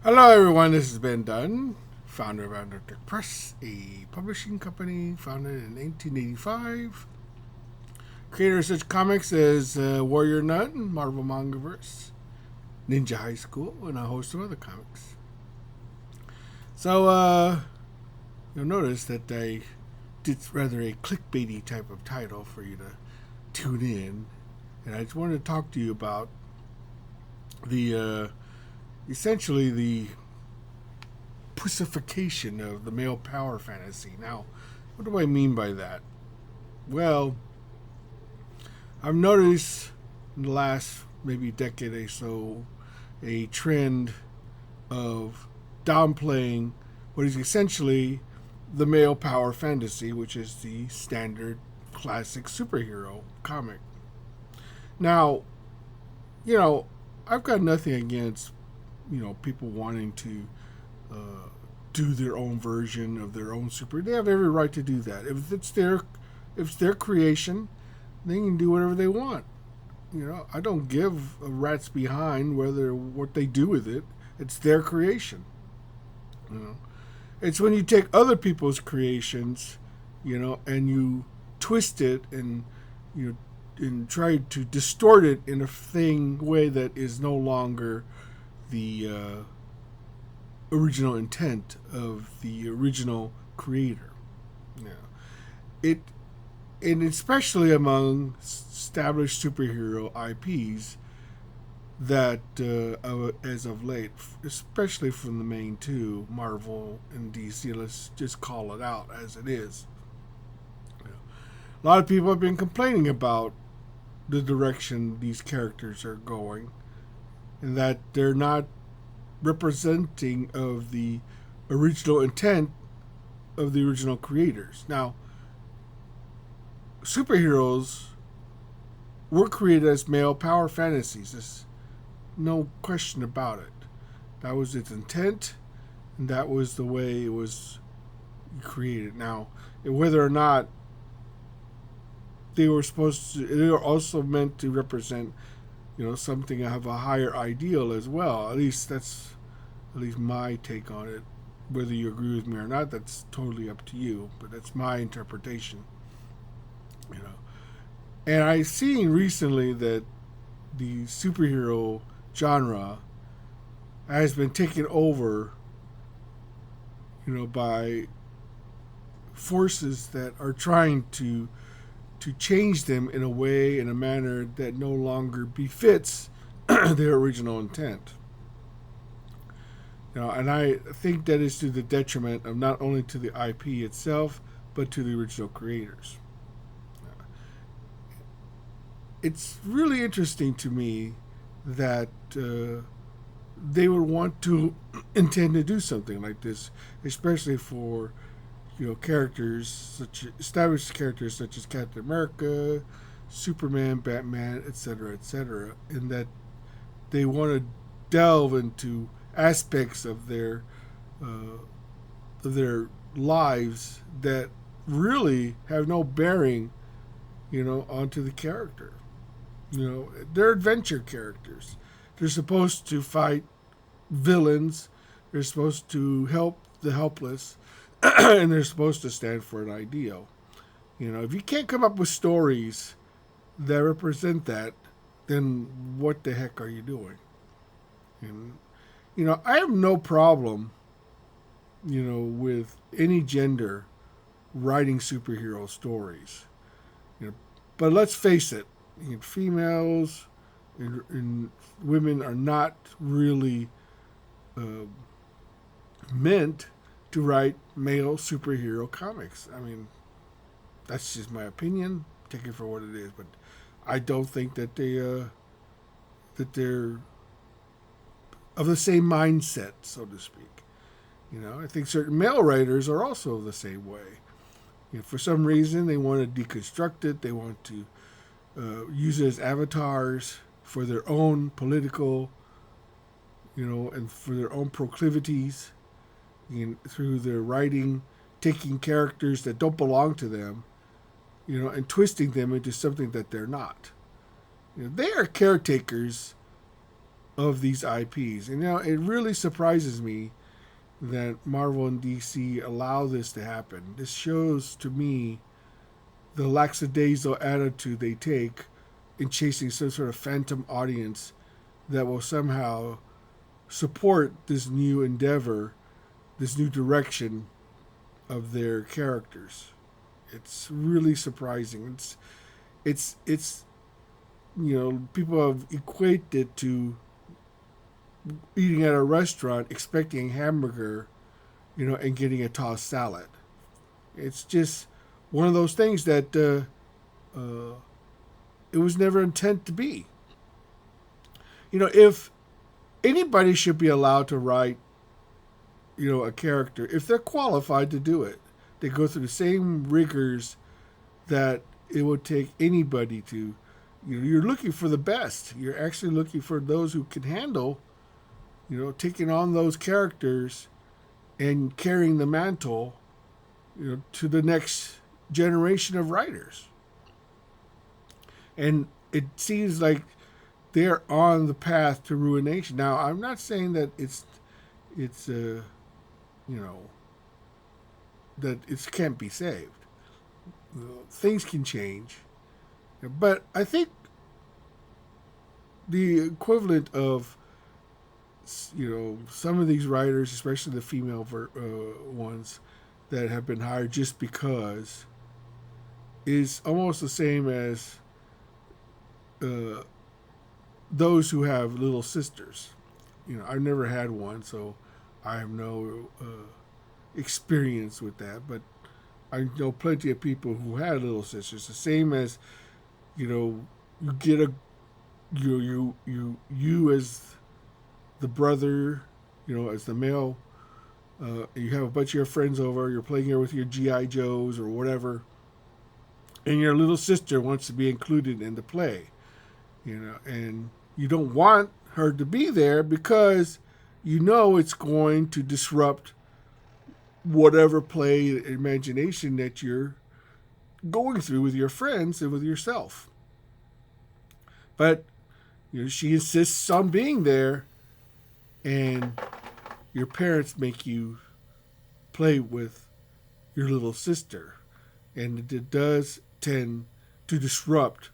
Hello, everyone. This is Ben Dunn, founder of Undertech Press, a publishing company founded in 1885. Creator of such comics as Warrior Nun, Marvel Mangaverse, Ninja High School, and a host of other comics. So, you'll notice that I did rather a clickbaity type of title for you to tune in. And I just wanted to talk to you about the essentially the pussification of the male power fantasy. Now, what do I mean by that? Well, I've noticed in the last maybe decade or so a trend of downplaying what is essentially the male power fantasy, which is the standard classic superhero comic. Now, you know, I've got nothing against, people wanting to do their own version of their own super. They have every right to do that. If it's their creation, they can do whatever they want. I don't give a rat's behind whether what they do with it. It's their creation. You know, it's when you take other people's creations, and you twist it and try to distort it in a way that is no longer the original intent of the original creator. Yeah. It and especially among established superhero IPs that as of late, especially from the main two, Marvel and DC, let's just call it out as it is. Yeah. A lot of people have been complaining about the direction these characters are going, and that they're not representing of the original intent of the original creators. Now, superheroes were created as male power fantasies. There's no question about it. That was its intent, and that was the way it was created. Now, whether or not they were also meant to represent, something of a higher ideal as well. At least that's my take on it. Whether you agree with me or not, that's totally up to you. But that's my interpretation. You know, and I've seen recently that the superhero genre has been taken over, by forces that are trying to change them in a manner that no longer befits their original intent. And I think that is to the detriment of not only to the IP itself, but to the original creators. It's really interesting to me that they would want to intend to do something like this, especially for established characters such as Captain America, Superman, Batman, etc., in that they want to delve into aspects of their lives that really have no bearing, onto the character. They're adventure characters. They're supposed to fight villains. They're supposed to help the helpless, and they're supposed to stand for an ideal. If you can't come up with stories that represent that, then what the heck are you doing? And I have no problem, with any gender writing superhero stories. But let's face it, females and women are not really meant to write male superhero comics. I mean, that's just my opinion. Take it for what it is, but I don't think that they're of the same mindset, so to speak. I think certain male writers are also the same way. For some reason, they want to deconstruct it. They want to use it as avatars for their own political, and for their own proclivities, through their writing, taking characters that don't belong to them, and twisting them into something that they're not. They are caretakers of these IPs. And now it really surprises me that Marvel and DC allow this to happen. This shows to me the lackadaisical attitude they take in chasing some sort of phantom audience that will somehow support this new endeavor, this new direction of their characters. It's really surprising. It's people have equated it to eating at a restaurant expecting a hamburger, and getting a tossed salad. It's just one of those things that it was never intended to be. If anybody should be allowed to write, a character, if they're qualified to do it, they go through the same rigors that it would take anybody to. You're looking for the best. You're actually looking for those who can handle, taking on those characters and carrying the mantle, to the next generation of writers. And it seems like they're on the path to ruination. Now, I'm not saying that it's that it can't be saved. Things can change, but I think the equivalent of some of these writers, especially the female ones that have been hired just because, is almost the same as uh, those who have little sisters. I've never had one, so I have no experience with that. But I know plenty of people who had little sisters. The same as you get a you as the brother, as the male. You have a bunch of your friends over. You're playing here with your GI Joes or whatever, and your little sister wants to be included in the play. And you don't want her to be there because it's going to disrupt whatever play imagination that you're going through with your friends and with yourself. But she insists on being there, and your parents make you play with your little sister, and it does tend to disrupt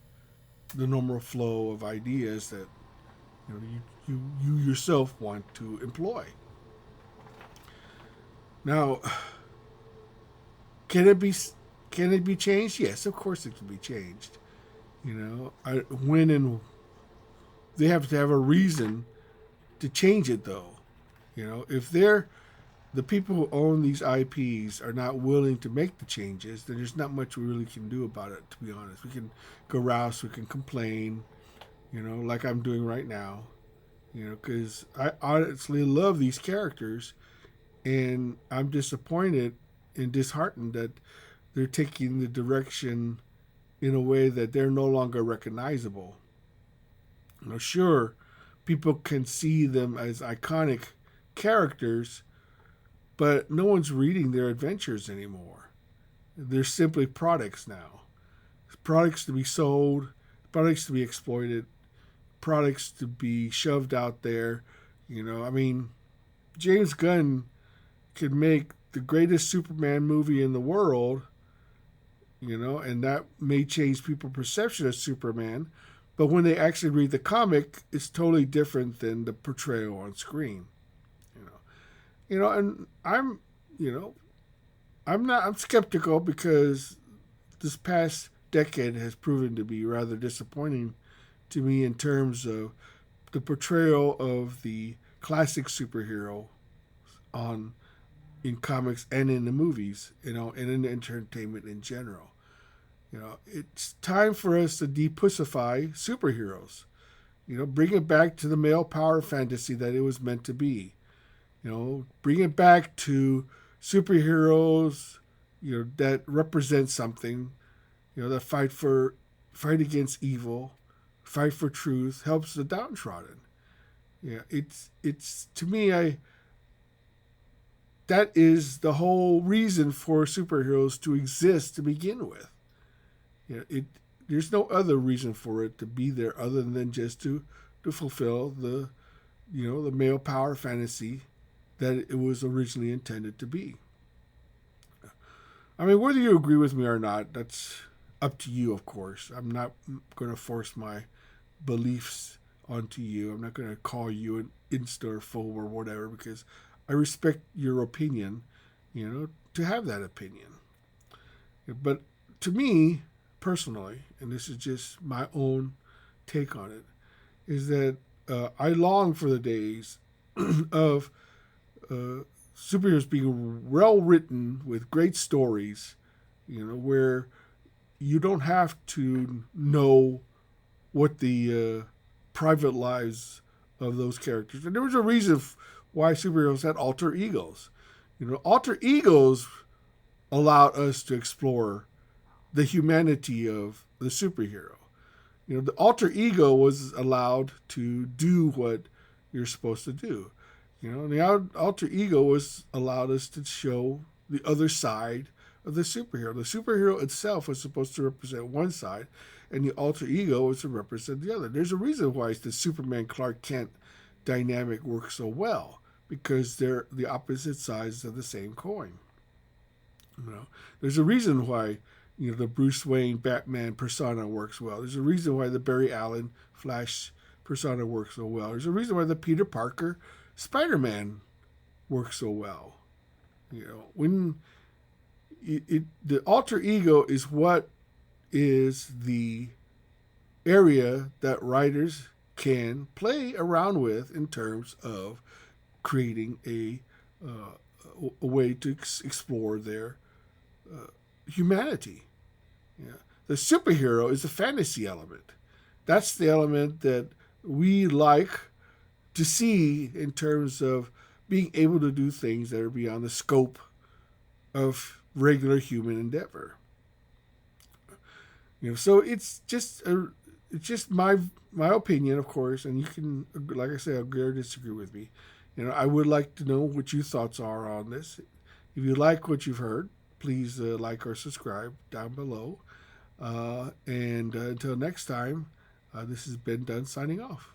the normal flow of ideas that you yourself want to employ. Now, can it be changed? Yes, of course it can be changed. When and they have to have a reason to change it, though. If the people who own these IPs are not willing to make the changes, then there's not much we really can do about it, to be honest. We can grouse, we can complain, like I'm doing right now, because I honestly love these characters, and I'm disappointed and disheartened that they're taking the direction in a way that they're no longer recognizable. Sure, people can see them as iconic characters, but no one's reading their adventures anymore. They're simply products now. Products to be sold, products to be exploited, products to be shoved out there. James Gunn could make the greatest Superman movie in the world, and that may change people's perception of Superman. But when they actually read the comic, it's totally different than the portrayal on screen. And I'm skeptical because this past decade has proven to be rather disappointing to me in terms of the portrayal of the classic superhero on in comics and in the movies, and in entertainment in general. It's time for us to depussify superheroes. Bring it back to the male power fantasy that it was meant to be. Bring it back to superheroes, that represent something, that fight against evil, fight for truth, helps the downtrodden. It's to me, that is the whole reason for superheroes to exist to begin with. There's no other reason for it to be there other than just to fulfill the the male power fantasy that it was originally intended to be. I mean, whether you agree with me or not, that's up to you, of course. I'm not going to force my beliefs onto you. I'm not going to call you an insta or phobe or whatever because I respect your opinion, to have that opinion. But to me, personally, and this is just my own take on it, is that I long for the days of superheroes being well written with great stories, where you don't have to know what the private lives of those characters. And there was a reason why superheroes had alter egos. Alter egos allowed us to explore the humanity of the superhero. The alter ego was allowed to do what you're supposed to do. The alter ego was allowed us to show the other side of the superhero. The superhero itself was supposed to represent one side, and the alter ego was to represent the other. There's a reason why the Superman Clark Kent dynamic works so well, because they're the opposite sides of the same coin. There's a reason why the Bruce Wayne Batman persona works well. There's a reason why the Barry Allen Flash persona works so well. There's a reason why the Peter Parker Spider-Man works so well. When the alter ego is what is the area that writers can play around with in terms of creating a way to explore their humanity. Yeah. The superhero is the fantasy element. That's the element that we like to see in terms of being able to do things that are beyond the scope of regular human endeavor. So it's just my opinion, of course, and you can, like I said, agree or disagree with me. I would like to know what your thoughts are on this. If you like what you've heard, please like or subscribe down below. And until next time, this has been Dunn signing off.